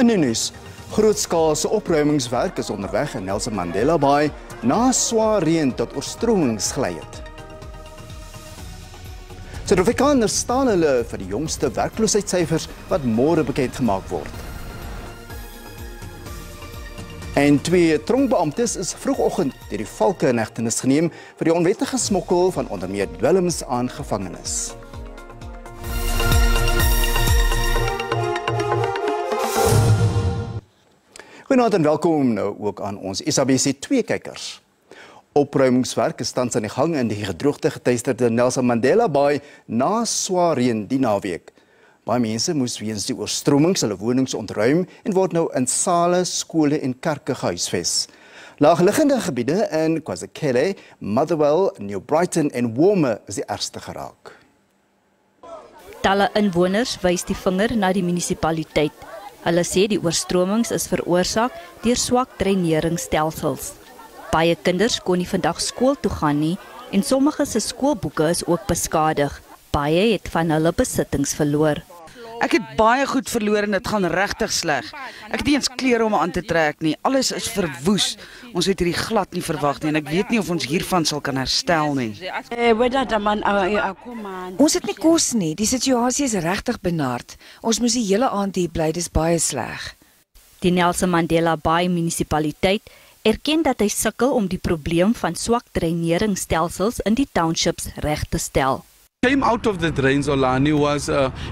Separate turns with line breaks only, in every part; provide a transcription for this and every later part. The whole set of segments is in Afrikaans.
In die nuus, grootskaalse opruimingswerk is onderweg in Nelson Mandela Bay na swaar reën tot oorstromings gelei het. Suid-Afrikaners staan hulle vir die jongste werkloosheidssyfers wat môre bekend gemaak word. En 2 tronkbeamptes is vroegoggend deur die valke in hegtenis geneem vir die onwettige smokkel van onder meer dwelms aan gevangenes. Goeienaand en welkom nou ook aan ons SABC 2 kykers. Opruimingswerk is tans aan die gang in die gedroogte geteisterde Nelson Mandela Bay na swaar reën die naweek. Baie mense moes weens die oorstromings hulle wonings ontruim en word nou in sale, skole en kerke gehuisves. Laagliggende gebiede in KwaZulu, Motherwell, New Brighton en Wormer is die ergste geraak.
Talle inwoners wys die vinger na die munisipaliteit. Hulle sê die oorstromings is veroorsaak deur swak dreineringsstelsels. Baie kinders kon nie vandag skool toe gaan nie en sommige se skoolboeke is ook beskadig. Baie het van hulle besittings verloor.
Ek het baie goed verloor en dit gaan regtig sleg. Ek het nie eens klere om aan te trek nie. Alles is verwoes. Ons het hierdie glad nie verwag nie en ek weet nie of ons hiervan sal kan herstel nie.
Ons het nie kos nie. Die situasie is regtig benard. Ons moes die hele aand hier bly, dis baie sleg.
Die Nelson Mandela Bay munisipaliteit erken dat hy sukkel om die probleem van swak dreineringsstelsels in die townships reg te stel.
Came out of the drains, Olani,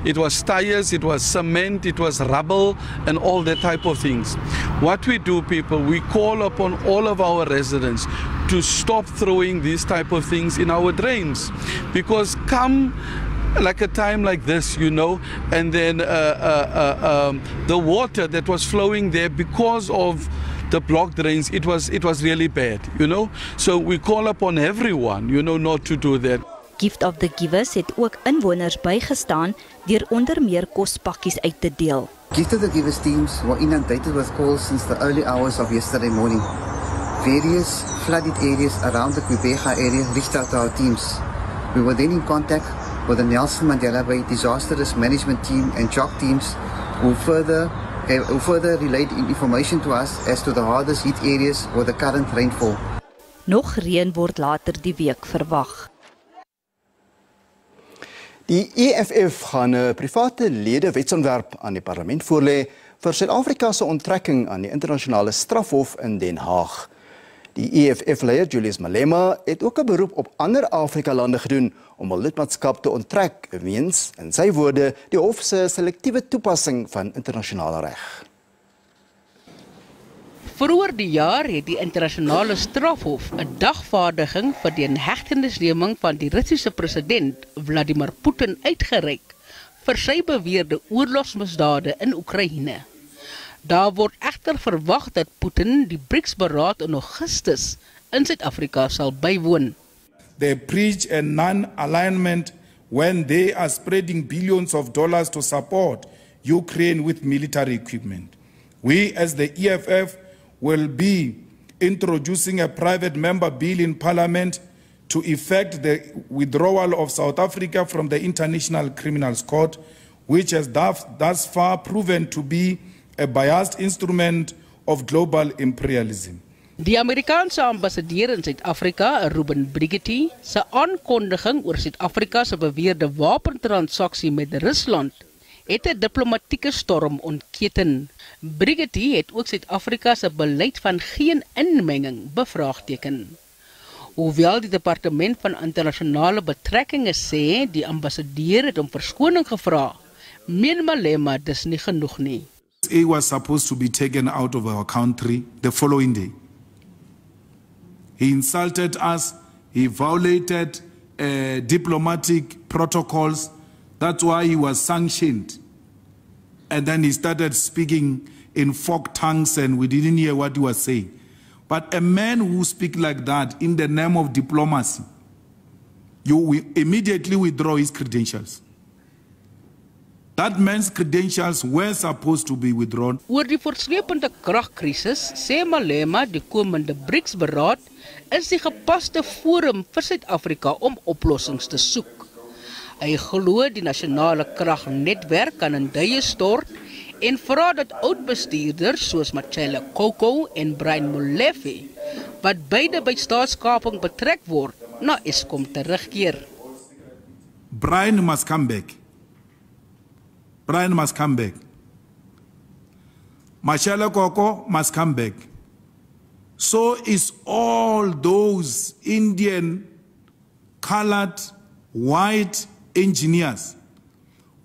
it was tires, it was cement, it was rubble and all that type of things. What we do, people, we call upon all of our residents to stop throwing these type of things in our drains, because come like a time like this, you know, and then the water that was flowing there because of the blocked drains, it was really bad, you know. So we call upon everyone, you know, not to do that.
Gift of the Givers het ook inwoners bygestaan deur onder meer kospakkies uit te deel.
Gift of the Givers teams were inundated with calls since the early hours of yesterday morning. Various flooded areas around the Kwebega area reached out to our teams. We were then in contact with the Nelson Mandela Bay Disaster Risk Management team and CHOC teams who further relayed information to us as to the hardest hit areas with the current rainfall.
Nog reën word later die week verwag.
Die EFF gaan 'n private lede wetsontwerp aan die parlement voorlê vir Suid-Afrika se onttrekking aan die internasionale strafhof in Den Haag. Die EFF-leier Julius Malema het ook 'n beroep op ander Afrika-lande gedoen om hul lidmaatskap te onttrek weens, in sy woorde, die hof se selektiewe toepassing van internasionale reg.
Vroeër die jaar het die internasionale strafhof 'n dagvaardiging vir die inhegtenisneming van die Russiese president Vladimir Putin uitgereik vir sy beweerde oorlogsmisdade in Oekraïne. Daar word egter verwag dat Putin die BRICS-beraad in Augustus in Suid-Afrika sal bywoon.
They preach a non-alignment when they are spreading billions of dollars to support Ukraine with military equipment. We as the EFF will be introducing a private member bill in Parliament to effect the withdrawal of South Africa from the International Criminal Court, which has thus far proven to be a biased instrument of global imperialism.
Die Amerikaanse ambassadeur in Suid-Afrika, Ruben Brigetti, se aankondiging oor Suid-Afrika se beweerde wapentransaksie met Rusland het 'n diplomatieke storm ontketen. Brigetti het ook Suid-Afrika se beleid van geen inmenging bevraagteken. Hoewel die departement van internasionale betrekkinge sê die ambassadeur het om verskoning gevra, meen Malema dis nie genoeg nie.
He was supposed to be taken out of our country the following day. He insulted us, he violated diplomatic protocols. That's why he was sanctioned. And then he started speaking in folk tongues and we didn't hear what he was saying. But a man who speaks like that in the name of diplomacy, you will immediately withdraw his credentials. That man's credentials were supposed to be withdrawn.
Oor die voortsleepende kragkrisis sê Malema die komende BRICS-beraad is die gepaste forum vir Suid-Afrika om oplossings te soek. Hy glo die nasionale kragnetwerk kan in duie stort en vra dat oud-bestuurders soos Machele Koko en Brian Molefe, wat beide by staatskaping betrek word, na Eskom terugkeer.
Brian must come back. Brian must come back. Machele Koko must come back. So is all those Indian, colored, white engineers.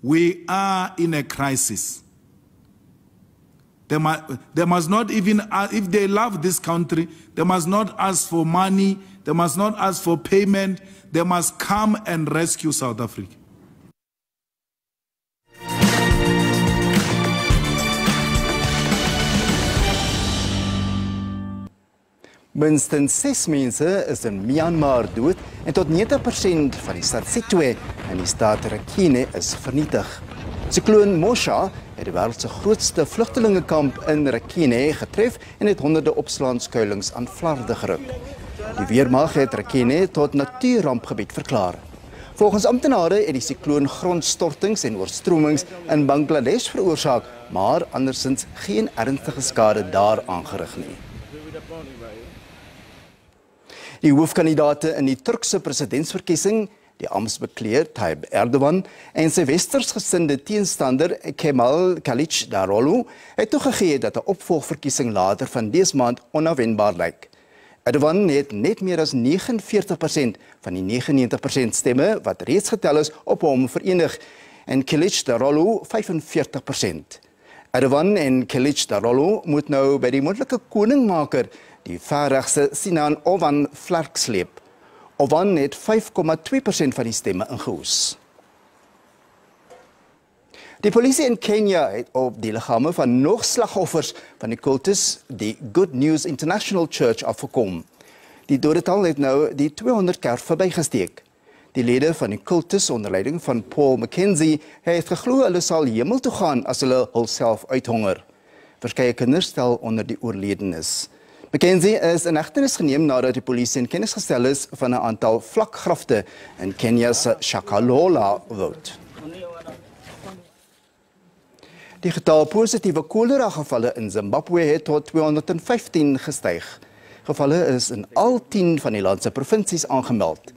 We are in a crisis. They must not even, if they love this country, they must not ask for money, they must not ask for payment, they must come and rescue South Africa.
Minstens 6 mense is in Myanmar dood en tot 90% van die stad Sitwe in die staat Rakhine is vernietig. Sikloon Mosha het die wêreld se grootste vlugtelingekamp in Rakhine getref en het honderde opslaanskuilings aan flarde geruk. Die weermag het Rakhine tot natuurrampgebied verklaar. Volgens amptenare het die sikloon grondstortings en oorstromings in Bangladesh veroorsaak, maar andersins geen ernstige skade daar aangerig nie. Die hoofkandidaate in die Turkse presidentsverkiesing, die amptsbekleer Tayyip Erdogan en sy westerse teenstander Kemal Kılıçdaroğlu, het toegegee dat 'n opvolgverkiesing later van dese maand onafwendbaar lyk. Erdogan het net meer as 49% van die 99% stemme wat reeds getel is op hom verenig en Kılıçdaroğlu 45%. Erdogan en Kılıçdaroğlu moet nou by die moontlike koningmaker die verregse Sinan Oğan vlerk sleep. Oğan het 5,2% van die stemme ingehoes. Die polisie in Kenia het op die liggame van nog slagoffers van die kultus die Good News International Church afgekom. Die dodetal het nou die 200 kerk verbygesteek. Die lede van die kultus onder leiding van Paul Mackenzie het geglo hulle sal hemel toe gaan as hulle hulself uithonger. Verskeie kinders stel onder die oorledenis. Mackenzie is in hegtenis geneem nadat die polisie in kennis gestel is van 'n aantal vlakgrafte in Kenia se Shakalola woud. Die getal positiewe kolera gevalle in Zimbabwe het tot 215 gestyg. Gevalle is in al 10 van die land se provinsies aangemeld.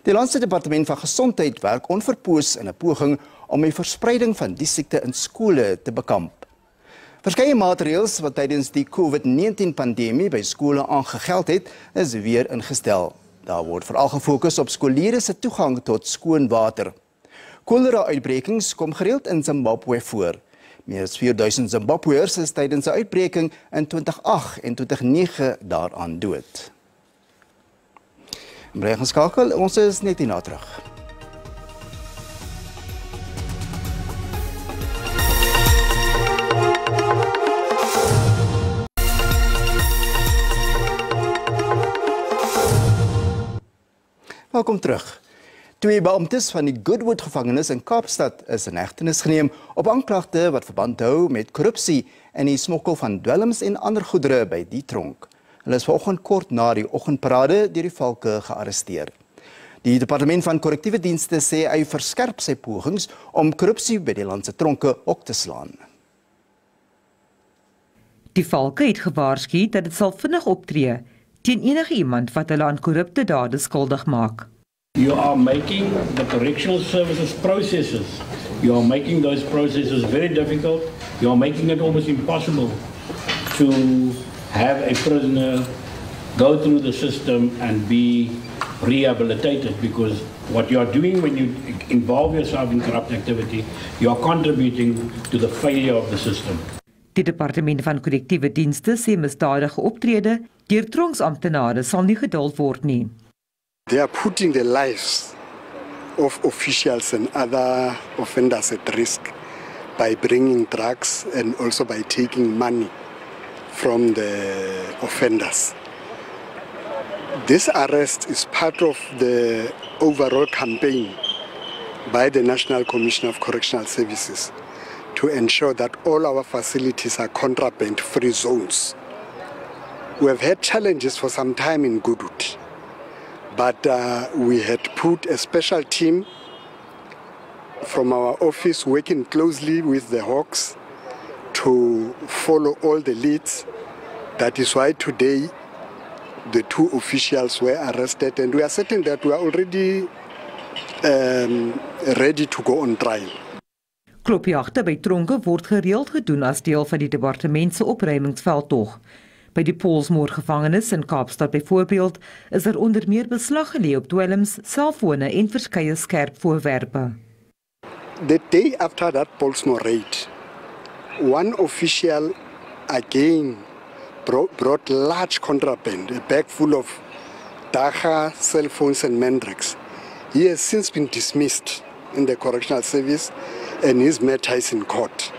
Die landse departement van gesondheid werk onverpoos in 'n poging om die verspreiding van die siekte in skole te bekamp. Verskeie maatreëls wat tydens die COVID-19 pandemie by skole aangegeld het, is weer ingestel. Daar word veral gefokus op skoliere se toegang tot skoon water. Kolera-uitbrekings kom gereeld in Zimbabwe voor. Meer as 4000 Zimbabweërs is tydens 'n uitbreking in 2008 en 2009 daaraan dood. Bly geskakel, ons is net hierna terug. Welkom terug. 2 beamptes van die Goodwood gevangenis in Kaapstad is in hegtenis geneem op aanklagte wat verband hou met korrupsie en die smokkel van dwelms en ander goedere by die tronk. Hulle is vanoggend kort na die oggendparade deur die valke gearresteer. Die departement van korrektiewe dienste sê hy verskerp sy pogings om korrupsie by die land se tronke op te slaan.
Die valke het gewaarsku dat dit sal vinnig optree teen enige iemand wat hulle aan korrupte dade skuldig maak.
You are making the correctional services processes. You are making those processes very difficult. You are making it almost impossible to have a prisoner go through the system and be rehabilitated, because what you are doing when you involve yourself in corrupt activity, you are contributing to the failure of the system.
Die departement van korrektiewe dienste sê misdadige optrede deur tronksamptenare sal nie geduld word nie.
They are putting the lives of officials and other offenders at risk by bringing drugs and also by taking money from the offenders. This arrest is part of the overall campaign by the National Commission of Correctional Services to ensure that all our facilities are contraband-free zones. We have had challenges for some time in Goodwood, but we had put a special team from our office working closely with the Hawks to follow all the leads. That is why today the 2 officials were arrested, and we are certain that we are already ready to go on trial.
Klopjagte by tronke word gereeld gedoen as deel van die departement se opruimingsveldtog. By die Poolsmoor gevangenis in Kaapstad byvoorbeeld is onder meer beslag gelê op dwelms, selfone en verskeie skerp voorwerpe.
The day after that Poolsmoor raid, one official again brought large contraband, a bag full of dagga, cell phones and mandrakes. He has since been dismissed in the correctional service and his matter is in court.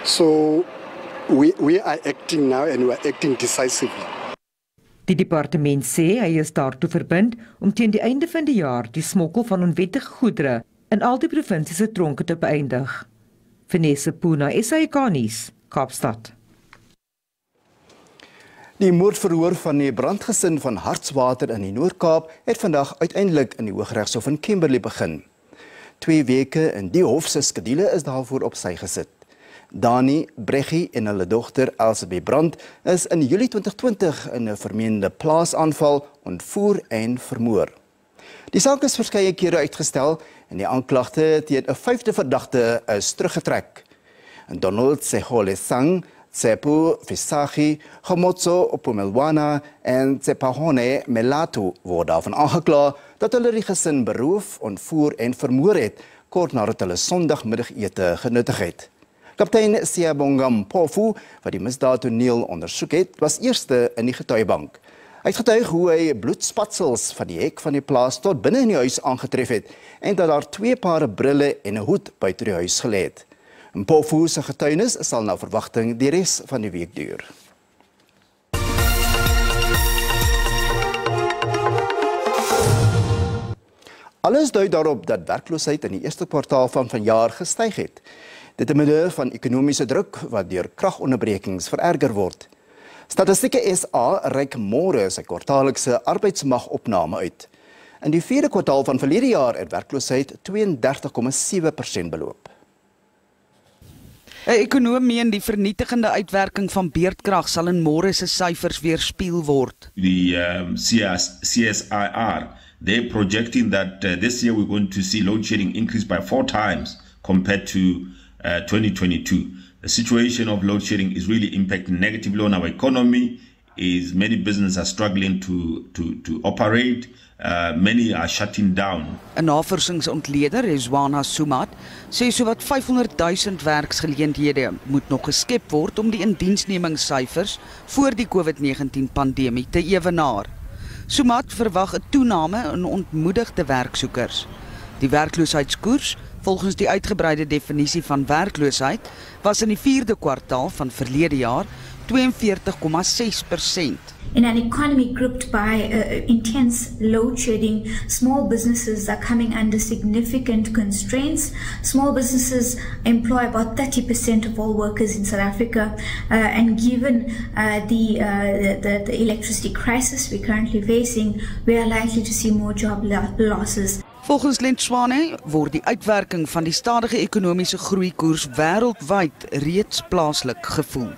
So we are acting now and we are acting decisively.
Die departement sê hy is daartoe verbind om teen die einde van die jaar die smokkel van onwettige goedere in al die provinsies se tronke te beëindig. Vanessa Puna, SABC Nuus, Kaapstad.
Die moordverhoor van die brandgesin van Hartswater in die Noord-Kaap het vandag uiteindelik in die Hooggeregshof in Kimberley begin. 2 weke in die hof se skedule is daarvoor op sy gesit. Dani, Breggie en hulle dogter Elsabeth Brand is in Julie 2020 in 'n vermeende plaasaanval ontvoer en vermoor. Die saak is verskeie kere uitgestel en die aanklagte teen 'n 5de verdagte is teruggetrek. Donald Segolesang, Tsepu Fisagi, Homotso Opomelwana en Tsepahone Melatu word daarvan aangekla dat hulle die gesin beroof, ontvoer en vermoor het kort nadat hulle Sondagmiddagete genuttig het. Kaptein Siabongam Pofu, wat die misdaadtoneel ondersoek het, was eerste in die getuiebank. Hy het getuig hoe hy bloedspatsels van die hek van die plaas tot binne in die huis aangetref het en dat daar 2 pare brille en 'n hoed buite die huis gelê het. Mpofu se getuienis sal na verwagting die res van die week duur. Alles dui daarop dat werkloosheid in die eerste kwartaal van vanjaar gestyg het. Dit in midde van ekonomiese druk wat deur kragonderbrekings vererger word. Statistieke SA reik môre sy kwartaallikse arbeidsmagopname uit. In die 4de kwartaal van verlede jaar het werkloosheid 32,7% beloop.
'n Ekonoom meen die vernietigende uitwerking van beerdkrag sal in môre se syfers weerspieël word.
The CSIR, they're projecting that this year we're going to see load shedding increase by 4 times compared to 2022. The situation of load shedding is really impacting negatively on our economy. Many businesses are struggling to operate. Many are shutting down.
'n Navorsingsontleder, Rizwana Sumat, sê sowat 500,000 werksgeleenthede moet nog geskep word om die indiensnemingssyfers voor die COVID-19 pandemie te ewenaar. Sumat verwag 'n toename in ontmoedigde werksoekers. Die werkloosheidskoers, volgens die uitgebreide definisie van werkloosheid, was in die 4de kwartaal van verlede jaar 42,6%.
In an economy gripped by intense load shedding, small businesses are coming under significant constraints. Small businesses employ about 30% of all workers in South Africa, and given the electricity crisis we're currently facing, we are likely to see more job losses.
Volgens Lentswane word die uitwerking van die stadige ekonomiese groeikoers wêreldwyd reeds plaaslik gevoel.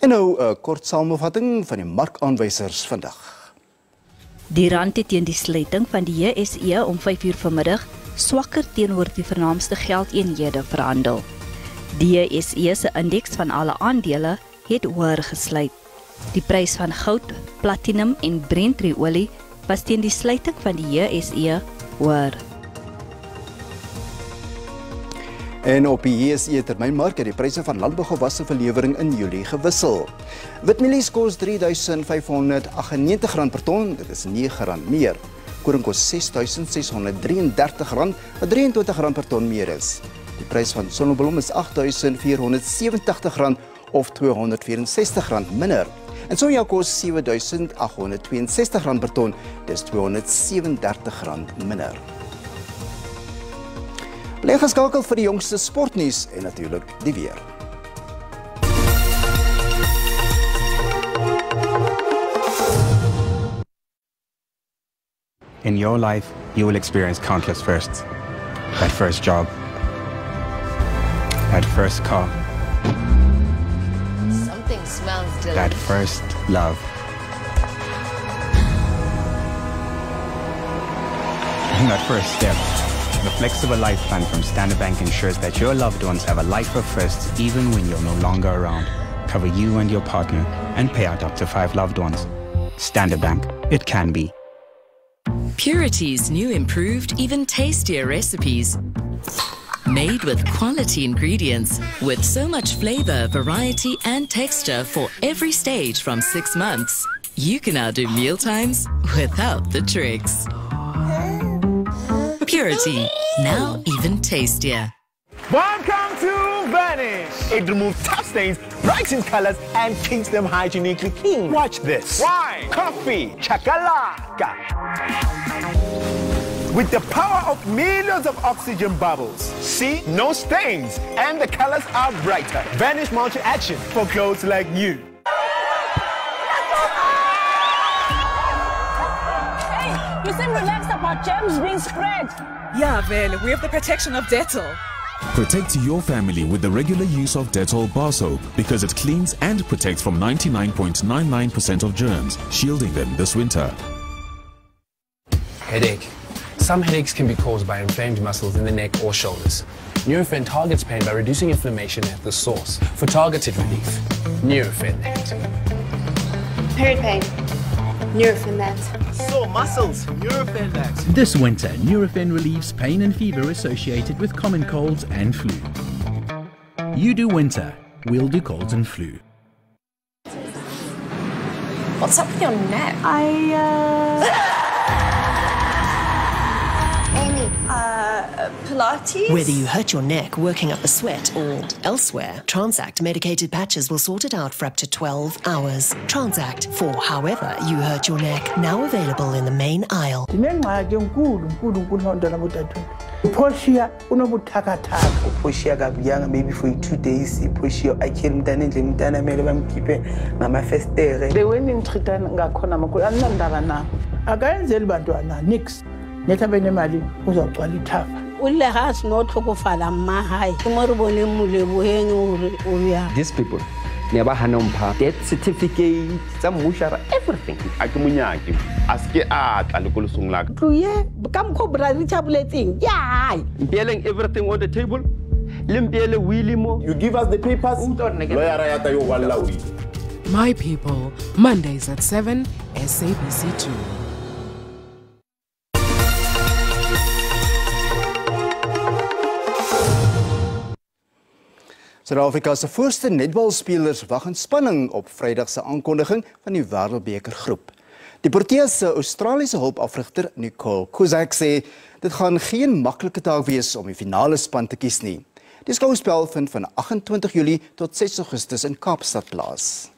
En nou 'n kort samevatting van die markaanwysers vandag.
Die rand het teen die sluiting van die JSE om 5:00 vanmiddag swakker teenoor die vernaamste geldeenhede verhandel. Die JSE se indeks van alle aandele het hoër gesluit. Die prys van goud, platinum en Brent-olie was teen die sluiting van die JSE hoër.
En op die JSE termynmark het die pryse van landbougewasse vir lewering in Julie gewissel. Witmielies kos R3,598 per ton, dit is R9 meer. Koring kos R6,633, wat R23 per ton meer is. Die prys van sonneblom is R8,487 of R264 minder. En soja kos R7,862 per ton, dis R237 minder. Bly geskakel vir die jongste sportnuus en natuurlik die weer.
In your life, you will experience countless firsts. That first job, That first car.
Something smells delicious.
That first love. And that first step. The flexible life plan from Standard Bank ensures that your loved ones have a life of firsts even when you're no longer around. Cover you and your partner and pay out up to 5 loved ones. Standard Bank. It can be.
Purity's new improved, even tastier recipes. Made with quality ingredients, with so much flavor, variety and texture for every stage from 6 months. You can now do mealtimes without the tricks. Purity, now even tastier.
Welcome to Vanish. It removes tough stains, brightens colors, and keeps them hygienically clean. Watch this. Wine, coffee, chakalaka. With the power of millions of oxygen bubbles. See, no stains, and the colors are brighter. Vanish multi-action for clothes like you.
Hey, you seem relaxed about germs being spread.
Yeah, well, we have the protection of Dettol.
Protect your family with the regular use of Dettol bar soap because it cleans and protects from 99.99% of germs, shielding them this winter.
Headache. Some headaches can be caused by inflamed muscles in the neck or shoulders. Nurofen targets pain by reducing inflammation at the source for targeted relief. Nurofen Net.
Period pain. Nurofen Net.
Sore muscles. Nurofen Net.
This winter, Nurofen relieves pain and fever associated with common colds and flu. You do winter, we'll do colds and flu.
What's up with your neck? Amy, Pilates?
Whether you hurt your neck working up a sweat or elsewhere, Transact medicated patches will sort it out for up to 12 hours. Transact for however you hurt your neck, now available in the main aisle.
Posture, posture maybe for 2 days. Posture, I can't the winning treated Gakona Makuana. Again, Zelbadwana, Nix. Netabenemali was a quality tough.
Ulle has no tokofala mahai. Tomorrow
these people never had no death certificate, some mushara, everything. Akumunyaki. Aske art and Kulusunglag.
Become cobra retabulating. Yeah.
Yelling everything on the table. Limpiele Willimo.
You give us the papers.
My People, Mondays at 7, SABC 2.
Suid-Afrika se voorste netbalspelers wag in spanning op Vrydag se aankondiging van die Wêreldbeker groep. Die Proteas se Australiese hulpafrigter Nicole Kuzak sê dit gaan geen maklike taak wees om die finale span te kies nie. Die skouspel vind van 28 Julie tot 6 Augustus in Kaapstad plaas.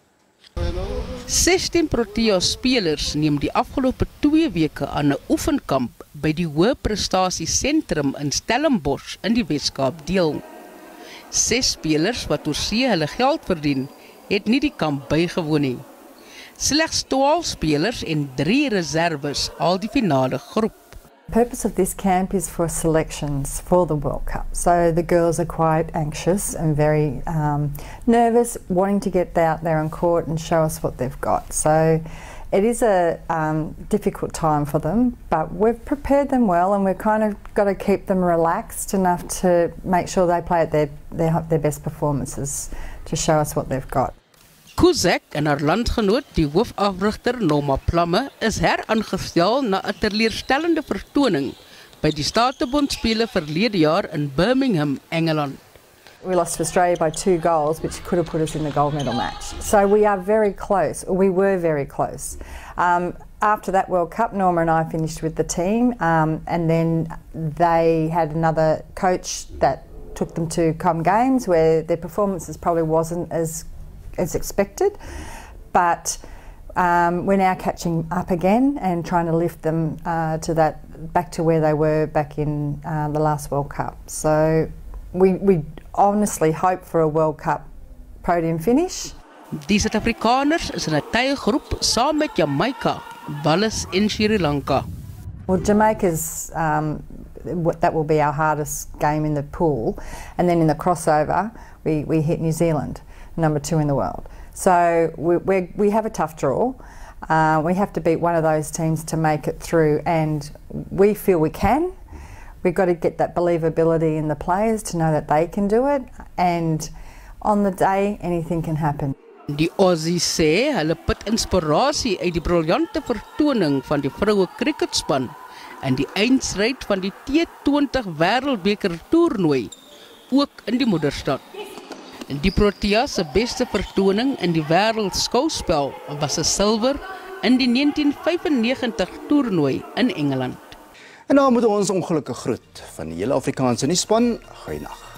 16 Proteas spelers neem die afgelope 2 weke aan 'n oefenkamp by die Hoë Prestasie Sentrum in Stellenbosch in die Weskaap deel. 6 spelers wat oor see hulle geld verdien, het nie die kamp bygewoon nie. Slegs 12 spelers en 3 reserves haal die finale groep.
The purpose of this camp is for selections for the World Cup. So the girls are quite anxious and very nervous, wanting to get out there on court and show us what they've got. So it is a difficult time for them, but we've prepared them well and we've kind of got to keep them relaxed enough to make sure they play at their best performances to show us what they've got.
Kuzak en haar landgenoot, die hoofafrigter Norma Plamme, is heraangestel na 'n teleurstellende vertoning by die Statebondspele verlede jaar in Birmingham, Engeland.
We lost to Australia by 2 goals, which could have put us in the gold medal match. So we are very close, or we were very close. After that World Cup, Norma and I finished with the team, and then they had another coach that took them to Com Games, where their performances probably wasn't as expected, but we're now catching up again and trying to lift them back to where they were back in the last World Cup. So we honestly hope for a World Cup podium finish.
Die Suid-Afrikaners is in 'n tygroep saam met Jamaica, Wallis en Sri Lanka.
Well, Jamaica's that will be our hardest game in the pool. And then in the crossover, we hit New Zealand, number 2 in the world. So we have a tough draw. We have to beat one of those teams to make it through, and we feel we can. We've got to get that believability in the players to know that they can do it, and on the day, anything can happen.
Die Aussies sê hulle put inspirasie uit die briljante vertoning van die vroue cricketspan en die eindstryd van die T20 Wêreldbeker toernooi, ook in die moederstad. Die Proteas se beste vertoning in die wêreldskouspel was 'n silwer in die 1995 toernooi in Engeland.
En nou moet ons ongelukkig groet van die hele Afrikaanse nuusspan. Goeienaand.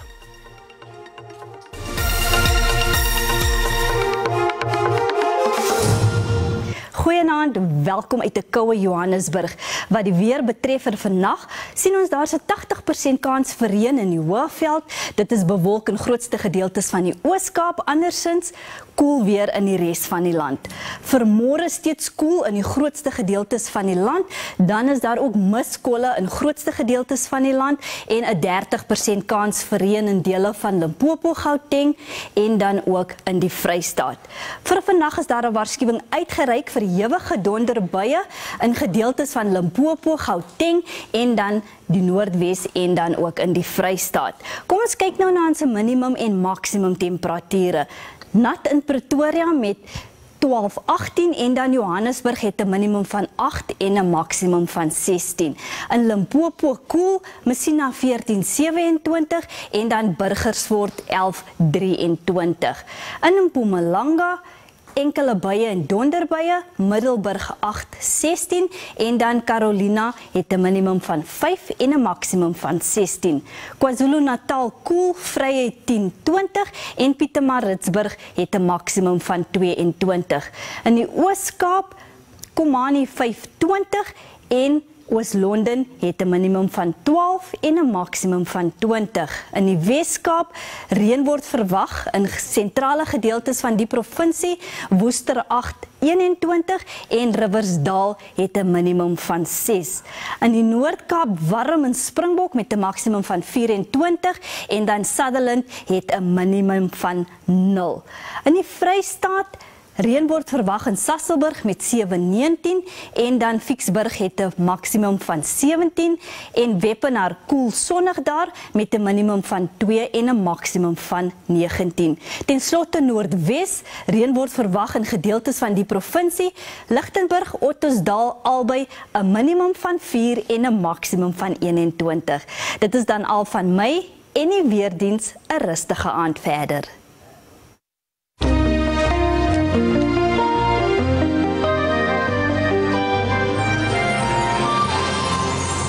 Goeienaand, welkom uit die koue Johannesburg. Wat die weer betref vir vandag, sien ons daar 'n 80% kans vir reën in die Hoëveld. Dit is bewolk in grootste gedeeltes van die Oos-Kaap, andersins koel weer in die res van die land. Vir môre steeds koel in die grootste gedeeltes van die land, dan is daar ook miskolle in grootste gedeeltes van die land en 'n 30% kans vir reën in dele van Limpopo, Gauteng en dan ook in die Vrystaat. Vir vandag is daar 'n waarskuwing uitgereik vir ewige donderbuie in gedeeltes van Limpopo, Gauteng en dan die Noordwes en dan ook in die Vrystaat. Kom ons kyk nou na ons minimum en maksimum temperature. Nat in Pretoria met 12-18 en dan Johannesburg het 'n minimum van 8 en 'n maksimum van 16. In Limpopo koel, Messina 14-27 en dan Burgersfort 11-23. In Mpumalanga enkele buie en donderbuie, Middelburg 8-16 en dan Carolina het 'n minimum van 5 en 'n maksimum van 16. KwaZulu-Natal koel, Vryheid 10-20 en Pietermaritzburg het 'n maksimum van 22. In die Oos-Kaap, Komani 5-20 en Oos-London het 'n minimum van 12 en 'n maksimum van 20. In die Wes-Kaap, reën word verwag in sentrale gedeeltes van die provinsie, Woester 8-21 en Riversdal het 'n minimum van 6. In die Noord-Kaap warm in Springbok met 'n maksimum van 24 en dan Sutherland het 'n minimum van 0. In die Vrystaat reën word verwag in Sasolburg met 7-19 en dan Ficksburg het 'n maksimum van 17 en Wepener koel sonnig daar met 'n minimum van 2 en 'n maksimum van 19. Ten slotte Noordwes, reën word verwag in gedeeltes van die provinsie, Lichtenburg, Ottosdal albei 'n minimum van 4 en 'n maksimum van 21. Dit is dan al van my en die weerdiens 'n rustige aand verder.